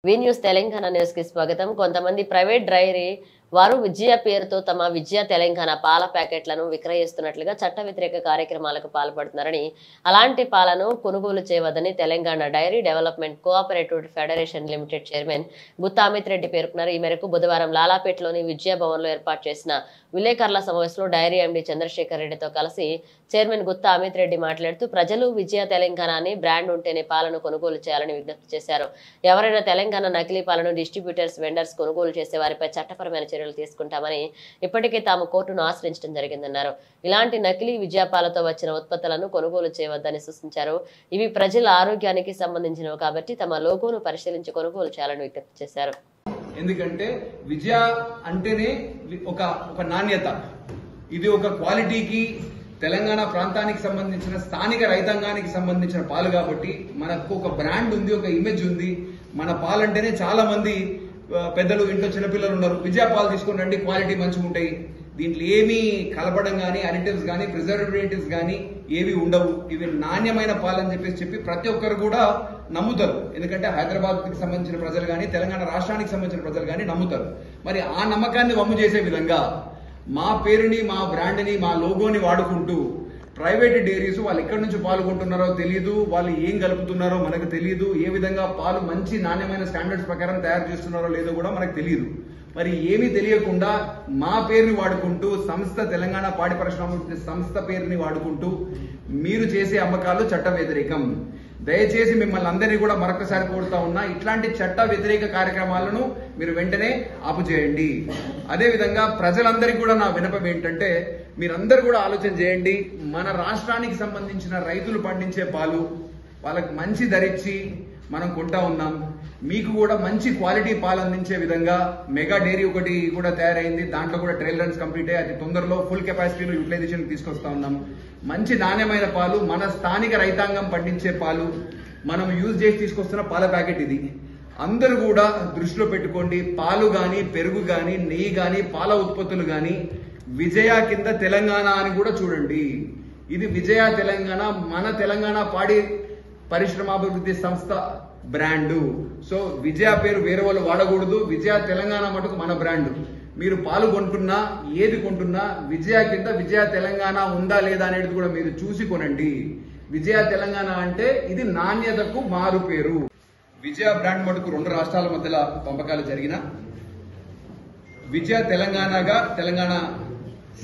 వి news Telangana news కి స్వాగతం. కొంతమంది ప్రైవేట్ డైరీ వారు విజయ పేరుతో తమ విజయ తెలంగాణ పాల ప్యాకెట్లను విక్రయిస్తున్నట్లుగా చట్ట వ్యతిరేక కార్యక్రమాలకు పాల్పడుతున్నారని, అలాంటి పాలను కొనుగోలు చేయవద్దని Telangana dairy development cooperative federation limited chairman Gutha Amit Reddy పేర్కొన్నారు. ఈ మేరకు బుధవారం లాలాపేటలోని విజయ భవన్ లో ఏర్పాటు చేసిన విలేకరుల సమావేశంలో డైరీ ఎండీ చంద్రశేఖర్ రెడ్డితో కలిసి చైర్మన్ గుత్తా అమిత్ రెడ్డి మాట్లాడుతూ ప్రజలు విజయ తెలంగాణ అని బ్రాండ్ ఉంటేనే పాలను కొనుగోలు చేయాలని విజ్ఞప్తి చేశారు. ఎవరైనా తెలంగాణ నకిలీ పాలను డిస్ట్రిబ్యూటర్స్, వెండర్స్ కొనుగోలు చేసే వారిపై చట్టపరమైన చర్యలు తీసుకుంటామని ఇప్పటికే తాము కోర్టును ఆశ్రయించడం జరిగిందన్నారు. ఇలాంటి నకిలీ విజయ పాలతో వచ్చిన ఉత్పత్తులను కొనుగోలు చేయవద్దని సూచించారు. ఇవి ప్రజల ఆరోగ్యానికి సంబంధించినవి కాబట్టి తమ లోగోను పరిశీలించి కొనుగోలు చేయాలని విజ్ఞప్తి చేశారు. ఎందుకంటే విజయ అంటేనే ఒక నాణ్యత, ఇది ఒక క్వాలిటీకి తెలంగాణ ప్రాంతానికి సంబంధించిన స్థానిక రైతాంగానికి సంబంధించిన పాలు కాబట్టి మనకు ఒక బ్రాండ్ ఉంది, ఒక ఇమేజ్ ఉంది. మన పాలంటేనే చాలా మంది పెద్దలు, ఇంట్లో చిన్నపిల్లలు ఉన్నారు, విజయ పాలు తీసుకుని రండి, క్వాలిటీ మంచిగా ఉంటాయి, దీంట్లో ఏమీ కలపడం కానీ, అడిటివ్స్ కానీ, ప్రిజర్వేటివ్స్ కానీ ఏవి ఉండవు, ఇవి నాణ్యమైన పాలు అని చెప్పి ప్రతి ఒక్కరు కూడా నమ్ముతారు. ఎందుకంటే హైదరాబాద్ కి సంబంధించిన ప్రజలు కానీ, తెలంగాణ రాష్ట్రానికి సంబంధించిన ప్రజలు కానీ నమ్ముతారు. మరి ఆ నమ్మకాన్ని వమ్ము చేసే విధంగా మా పేరుని, మా బ్రాండ్ని, మా లోగోని వాడుకుంటూ ప్రైవేట్ డైరీస్ వాళ్ళు ఎక్కడి నుంచి పాల్గొంటున్నారో తెలియదు, వాళ్ళు ఏం కలుపుతున్నారో మనకు తెలియదు, ఏ విధంగా పాలు మంచి నాణ్యమైన స్టాండర్డ్స్ ప్రకారం తయారు చేస్తున్నారో లేదో కూడా మనకు తెలియదు. మరి ఏమీ తెలియకుండా మా పేరుని వాడుకుంటూ, సంస్థ తెలంగాణ పాడి పరిశ్రమ సంస్థ పేరుని వాడుకుంటూ మీరు చేసే అమ్మకాలు చట్ట వ్యతిరేకం. దయచేసి మిమ్మల్ని అందరినీ కూడా మరొకసారి కోరుతా ఉన్నా, ఇట్లాంటి చట్ట వ్యతిరేక కార్యక్రమాలను మీరు వెంటనే ఆపుచేయండి. అదేవిధంగా ప్రజలందరికీ కూడా నా విన్నపం ఏంటంటే, మీరందరూ కూడా ఆలోచన చేయండి. మన రాష్ట్రానికి సంబంధించిన రైతులు పండించే పాలు వాళ్ళకి మంచి ధరిచ్చి మనం కొంటా ఉన్నాం. మీకు కూడా మంచి క్వాలిటీ పాలు అందించే విధంగా మెగా డైరీ ఒకటి కూడా తయారైంది. దాంట్లో కూడా ట్రయల్ రన్స్ కంప్లీట్ అయ్యి అతి తొందరలో ఫుల్ కెపాసిటీలో యూటిలైజేషన్ తీసుకొస్తా ఉన్నాం. మంచి నాణ్యమైన పాలు, మన స్థానిక రైతాంగం పండించే పాలు మనం యూజ్ చేసి తీసుకొస్తున్న పాల ప్యాకెట్ ఇది. అందరూ కూడా దృష్టిలో పెట్టుకోండి. పాలు గాని, పెరుగు గాని, నెయ్యి గాని, పాల ఉత్పత్తులు గాని విజయ కింద తెలంగాణ అని కూడా చూడండి. ఇది విజయ తెలంగాణ, మన తెలంగాణ పాడి పరిశ్రమాభివృద్ధి సంస్థ బ్రాండు. సో విజయ పేరు వేరే వాళ్ళు వాడకూడదు. విజయ తెలంగాణ మటుకు మన బ్రాండు. మీరు పాలు కొంటున్నా, ఏది కొంటున్నా విజయ కింద విజయ తెలంగాణ ఉందా లేదా అనేది కూడా మీరు చూసి కొనండి. విజయ తెలంగాణ అంటే ఇది నాణ్యతకు మారు పేరు. విజయ బ్రాండ్ మటుకు 2 రాష్ట్రాల మధ్యలో పంపకాలు జరిగిన విజయ తెలంగాణగా తెలంగాణ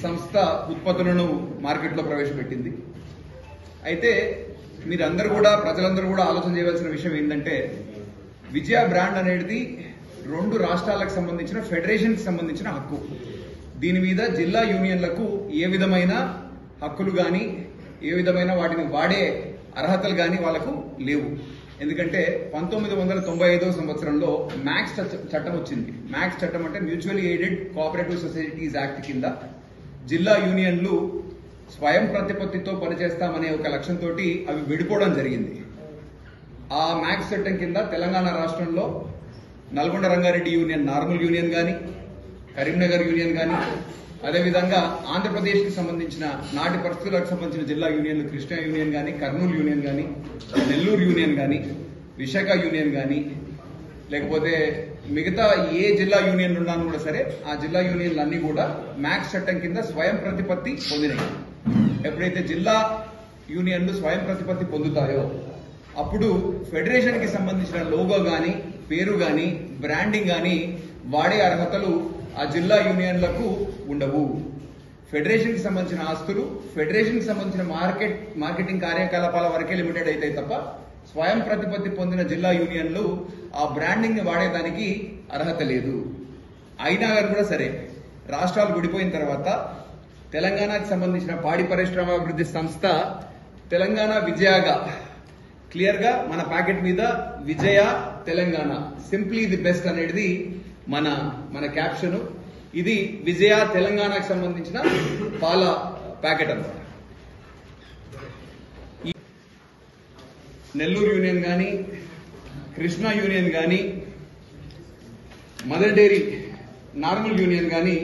సంస్థ ఉత్పత్తులను మార్కెట్లో ప్రవేశపెట్టింది. అయితే మీరందరూ కూడా, ప్రజలందరూ కూడా ఆలోచన చేయవలసిన విషయం ఏంటంటే, విజయ బ్రాండ్ అనేది 2 రాష్ట్రాలకు సంబంధించిన ఫెడరేషన్కి సంబంధించిన హక్కు. దీని మీద జిల్లా యూనియన్లకు ఏ విధమైన హక్కులు కానీ, ఏ విధమైన వాటిని వాడే అర్హతలు కానీ వాళ్ళకు లేవు. ఎందుకంటే 1995 సంవత్సరంలో మ్యాక్స్ చట్టం వచ్చింది. మ్యాక్స్ చట్టం అంటే mutually aided cooperative societies act కింద జిల్లా యూనియన్లు స్వయం ప్రతిపత్తితో పనిచేస్తామనే ఒక లక్ష్యంతో అవి విడిపోవడం జరిగింది. ఆ మ్యాక్స్ చట్టం కింద తెలంగాణ రాష్ట్రంలో Nalgonda Rangareddy union, normal union కానీ, కరీంనగర్ యూనియన్ కానీ, అదేవిధంగా ఆంధ్రప్రదేశ్కి సంబంధించిన నాటి పరిస్థితులకు సంబంధించిన జిల్లా యూనియన్లు కృష్ణా యూనియన్ కానీ, కర్నూలు యూనియన్ కానీ, నెల్లూరు యూనియన్ కానీ, విశాఖ యూనియన్ కానీ, లేకపోతే మిగతా ఏ జిల్లా యూనియన్ ఉన్నాను కూడా సరే, ఆ జిల్లా యూనియన్లు అన్ని కూడా మ్యాక్స్ చట్టం కింద స్వయం ప్రతిపత్తి పొందినాయి. ఎప్పుడైతే జిల్లా యూనియన్లు స్వయం ప్రతిపత్తి పొందుతాయో అప్పుడు ఫెడరేషన్ కి సంబంధించిన లోగో గాని, పేరు గాని, బ్రాండింగ్ గాని వాడే అర్హతలు ఆ జిల్లా యూనియన్లకు ఉండవు. ఫెడరేషన్ కి సంబంధించిన ఆస్తులు ఫెడరేషన్ కి సంబంధించిన మార్కెటింగ్ కార్యకలాపాల వరకే లిమిటెడ్ అయితే తప్ప స్వయం ప్రతిపత్తి పొందిన జిల్లా యూనియన్లు ఆ బ్రాండింగ్ ని వాడేదానికి అర్హత లేదు. అయినా కూడా సరే, రాష్ట్రాలు విడిపోయిన తర్వాత తెలంగాణకు సంబంధించిన పాడి పరిశ్రమాభివృద్ధి సంస్థ తెలంగాణ విజయగా క్లియర్ గా మన ప్యాకెట్ మీద విజయ తెలంగాణ, సింప్లీ ది బెస్ట్ అనేది మన క్యాప్షన్. ఇది విజయ తెలంగాణకు సంబంధించిన పాల ప్యాకెట్ అన్నమాట. నెల్లూరు యూనియన్ కానీ, కృష్ణా యూనియన్ కానీ, మదర్ డైరీ నార్మల్ యూనియన్ కానీ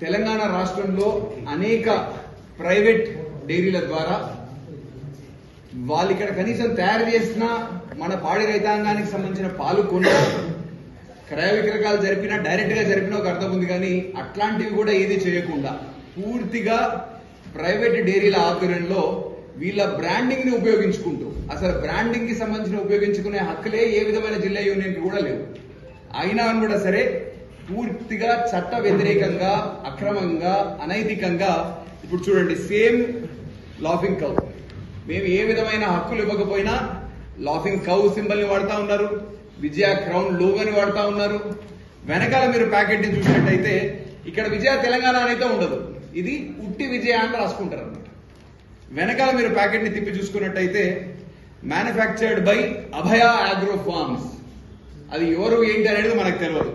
తెలంగాణ రాష్ట్రంలో అనేక ప్రైవేట్ డైరీల ద్వారా వాళ్ళు ఇక్కడ కనీసం తయారు చేసిన మన పాడి రైతాంగానికి సంబంధించిన పాలు కొన్నా క్రయ విక్రయాలు జరిపినా డైరెక్ట్ గా జరిపినా ఒక అర్థం ఉంది, కానీ అట్లాంటివి కూడా ఏది చేయకుండా పూర్తిగా ప్రైవేట్ డైరీల ఆధ్వర్యంలో వీళ్ళ బ్రాండింగ్ ని ఉపయోగించుకుంటూ, అసలు బ్రాండింగ్ కి సంబంధించిన ఉపయోగించుకునే హక్కులే ఏ విధమైన జిల్లా యూనియన్ కి కూడా లేవు. అయినా కూడా సరే పూర్తిగా చట్ట వ్యతిరేకంగా, అక్రమంగా, అనైతికంగా, ఇప్పుడు చూడండి సేమ్ లాఫింగ్ కౌ, మేము ఏ విధమైన హక్కులు ఇవ్వకపోయినా లాఫింగ్ కౌ సింబల్ ని వాడుతా ఉన్నారు, విజయ క్రౌన్ లోగోని వాడుతా ఉన్నారు. వెనకాల మీరు ప్యాకెట్ ని చూసినట్టయితే ఇక్కడ విజయ తెలంగాణ అయితే ఉండదు, ఇది ఉట్టి విజయ అని రాసుకుంటారు అన్నమాట. వెనకాల మీరు ప్యాకెట్ ని తిప్పి చూసుకున్నట్టయితే manufactured by Abhaya agro forms, అది ఎవరు ఏంటి అనేది మనకు తెలియదు.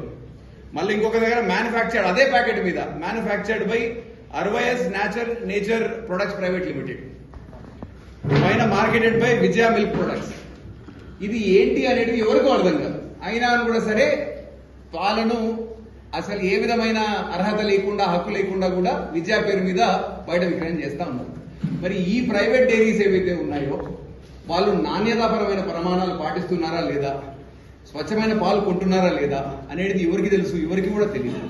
మళ్ళీ ఇంకొక దగ్గర మ్యానుఫ్యాక్చర్డ్, అదే ప్యాకెట్ మీద మ్యానుఫ్యాక్చర్డ్ బై అర్వయస్ నేచర్ ప్రొడక్ట్స్ ప్రైవేట్ లిమిటెడ్, పైన marketed by Vijaya milk products. ఇది ఏంటి అనేది ఎవరికో అర్థం కాదు. అయినా కూడా సరే పాలను అసలు ఏ విధమైన అర్హత లేకుండా, హక్కు లేకుండా కూడా విజయ పేరు మీద బయట విక్రయం చేస్తా ఉన్నారు. మరి ఈ ప్రైవేట్ డైరీస్ ఏవైతే ఉన్నాయో వాళ్ళు నాణ్యతాపరమైన ప్రమాణాలు పాటిస్తున్నారా లేదా, స్వచ్ఛమైన పాలు కొంటున్నారా లేదా అనేది ఎవరికి తెలుసు? ఎవరికి కూడా తెలియదు.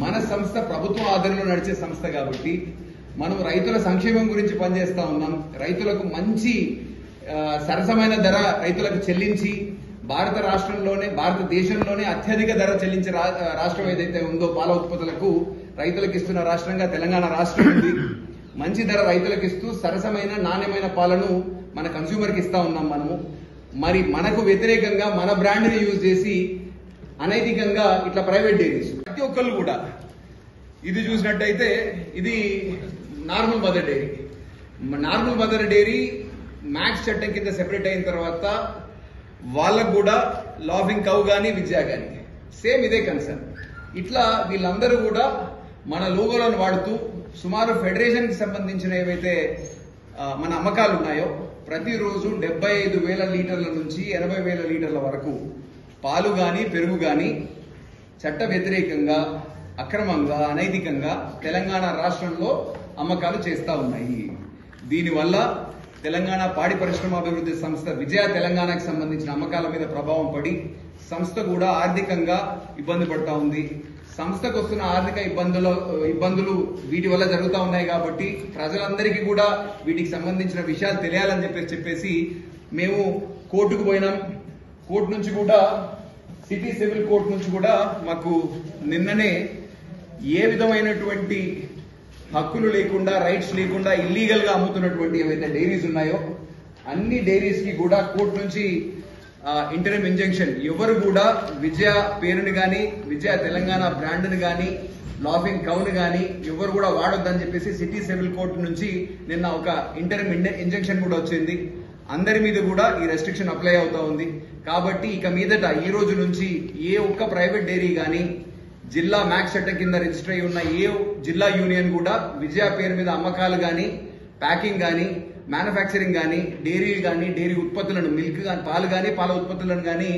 మన సంస్థ ప్రభుత్వ ఆధీనంలో నడిచే సంస్థ కాబట్టి మనం రైతుల సంక్షేమం గురించి పనిచేస్తా ఉన్నాం. రైతులకు మంచి సరసమైన ధర రైతులకు చెల్లించి భారతదేశంలోనే అత్యధిక ధర చెల్లించే రాష్ట్రం ఏదైతే ఉందో పాల ఉత్పత్తులకు రైతులకు ఇస్తున్న రాష్ట్రంగా తెలంగాణ రాష్ట్రం ఉంది. మంచి ధర రైతులకు ఇస్తూ సరసమైన నాణ్యమైన పాలను మన కన్స్యూమర్ కి ఇస్తా ఉన్నాం మనము. మరి మనకు వ్యతిరేకంగా మన బ్రాండ్ ని యూజ్ చేసి అనైతికంగా ఇట్లా ప్రైవేట్ డైరీస్ ప్రతి ఒక్కళ్ళు కూడా, ఇది చూసినట్టయితే ఇది normal Mother Dairy. Normal Mother Dairy MACS చట్టం కింద సెపరేట్ అయిన తర్వాత వాళ్ళకు కూడా లాఫింగ్ కౌ గానీ విజయ గానీ సేమ్ ఇదే కన్సర్న్. ఇట్లా వీళ్ళందరూ కూడా మన లోగోలను వాడుతూ సుమారు ఫెడరేషన్ కి సంబంధించిన ఏవైతే మన అమ్మకాలు ఉన్నాయో ప్రతిరోజు 75,000 లీటర్ల నుంచి 80,000 లీటర్ల వరకు పాలు గాని పెరుగు గాని చట్ట వ్యతిరేకంగా, అక్రమంగా, అనైతికంగా తెలంగాణ రాష్ట్రంలో అమ్మకాలు చేస్తా ఉన్నాయి. దీనివల్ల తెలంగాణ పాడి పరిశ్రమ అభివృద్ధి సంస్థ విజయ తెలంగాణకు సంబంధించిన అమ్మకాల మీద ప్రభావం పడి సంస్థ కూడా ఆర్థికంగా ఇబ్బంది పడతా ఉంది. సంస్థకు వస్తున్న ఆర్థిక ఇబ్బందులు వీటి వల్ల జరుగుతూ ఉన్నాయి కాబట్టి ప్రజలందరికీ కూడా వీటికి సంబంధించిన విషయాలు తెలియాలని చెప్పేసి మేము కోర్టుకు పోయినాం. కోర్టు నుంచి కూడా, సిటీ సివిల్ కోర్టు నుంచి కూడా మాకు నిన్ననే ఏ విధమైనటువంటి హక్కులు లేకుండా, రైట్స్ లేకుండా ఇల్లీగల్ గా అమ్ముతున్నటువంటి ఏవైతే డైరీస్ ఉన్నాయో అన్ని డైరీస్ కి కూడా కోర్టు నుంచి ఇంటరిమ్ ఇంజంక్షన్, ఎవరు కూడా విజయ పేరుని గాని, విజయ తెలంగాణ బ్రాండ్ ని గాని, లాఫింగ్ కౌని గాని ఎవరు కూడా వాడొద్దని చెప్పేసి సిటీ సివిల్ కోర్టు నుంచి నిన్న ఒక ఇంటరిమ్ ఇంజంక్షన్ కూడా వచ్చింది. అందరి మీద కూడా ఈ రెస్ట్రిక్షన్ అప్లై అవుతా ఉంది. కాబట్టి ఇక మీదట ఈ రోజు నుంచి ఏ ఒక్క ప్రైవేట్ డైరీ గాని, జిల్లా మ్యాక్స్ చట్టం కింద రిజిస్టర్ అయి ఉన్న ఏ జిల్లా యూనియన్ కూడా విజయ పేరు మీద అమ్మకాలు గాని, ప్యాకింగ్ గాని, మ్యానుఫ్యాక్చరింగ్ గాని, డైరీలు గాని, డైరీ ఉత్పత్తులను, మిల్క్ గాని, పాలు గాని, పాల ఉత్పత్తులను గాని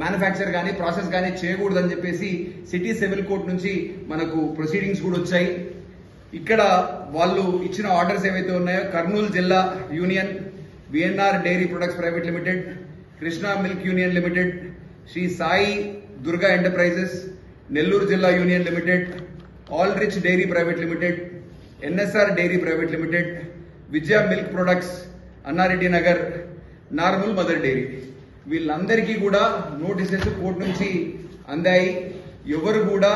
మ్యానుఫ్యాక్చర్ గాని, ప్రాసెస్ గాని చేయకూడదని చెప్పేసి సిటీ సివిల్ కోర్టు నుంచి మనకు ప్రొసీడింగ్స్ కూడా వచ్చాయి. ఇక్కడ వాళ్ళు ఇచ్చిన ఆర్డర్స్ ఏవైతే ఉన్నాయో కర్నూలు జిల్లా union, VNR dairy products private limited, Krishna milk union limited, Shri Sai Durga enterprises, Nellore జిల్లా union limited, all rich dairy private limited, NSR dairy private limited, Vijaya milk products, Annareddy Nagar, normal Mother Dairy, వీళ్ళందరికీ కూడా నోటీసెస్ కోర్టు నుంచి అందాయి. ఎవరు కూడా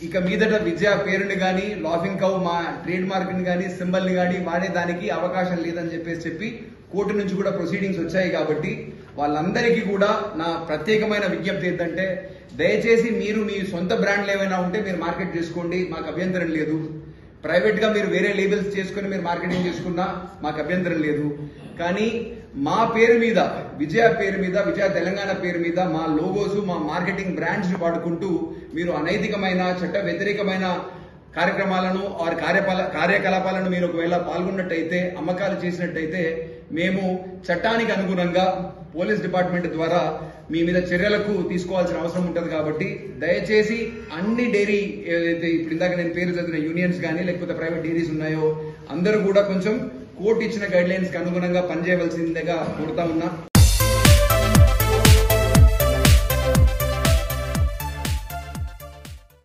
ఇక మీదట విజయ పేరుని గాని, లాఫింగ్ కౌ మా ట్రేడ్ మార్క్ ని గాని, సింబల్ ని గాని వాడేదానికి అవకాశం లేదని చెప్పి కోర్టు నుంచి కూడా ప్రొసీడింగ్స్ వచ్చాయి. కాబట్టి వాళ్ళందరికీ కూడా నా ప్రత్యేకమైన విజ్ఞప్తి ఏంటంటే, దయచేసి మీరు మీ సొంత బ్రాండ్లు ఏమైనా ఉంటే మీరు మార్కెట్ చేసుకోండి, మాకు అభ్యంతరం లేదు. ప్రైవేట్ గా మీరు వేరే లేబుల్స్ చేసుకుని మీరు మార్కెటింగ్ చేసుకున్నా మాకు అభ్యంతరం లేదు. కానీ మా పేరు మీద, విజయ పేరు మీద, విజయ తెలంగాణ పేరు మీద మా లోగోస్, మా మార్కెటింగ్ బ్రాండ్స్ వాడుకుంటూ మీరు అనైతికమైన, చట్ట వ్యతిరేకమైన కార్యక్రమాలను కార్యకలాపాలను మీరు ఒకవేళ పాల్గొన్నట్టయితే, అమ్మకాలు చేసినట్టయితే మేము చట్టానికి అనుగుణంగా పోలీస్ డిపార్ట్మెంట్ ద్వారా మీ మీద చర్యలకు తీసుకోవాల్సిన అవసరం ఉంటుంది. కాబట్టి దయచేసి అన్ని డైరీ ఏదైతే ఇప్పుడు ఇందాక నేను పేరు చదివిన యూనియన్స్ కానీ లేకపోతే ప్రైవేట్ డైరీస్ ఉన్నాయో అందరూ కూడా కొంచెం కోర్టు ఇచ్చిన గైడ్ లైన్స్ కి అనుగుణంగా పనిచేయవలసిందిగా కోరుతా ఉన్నా.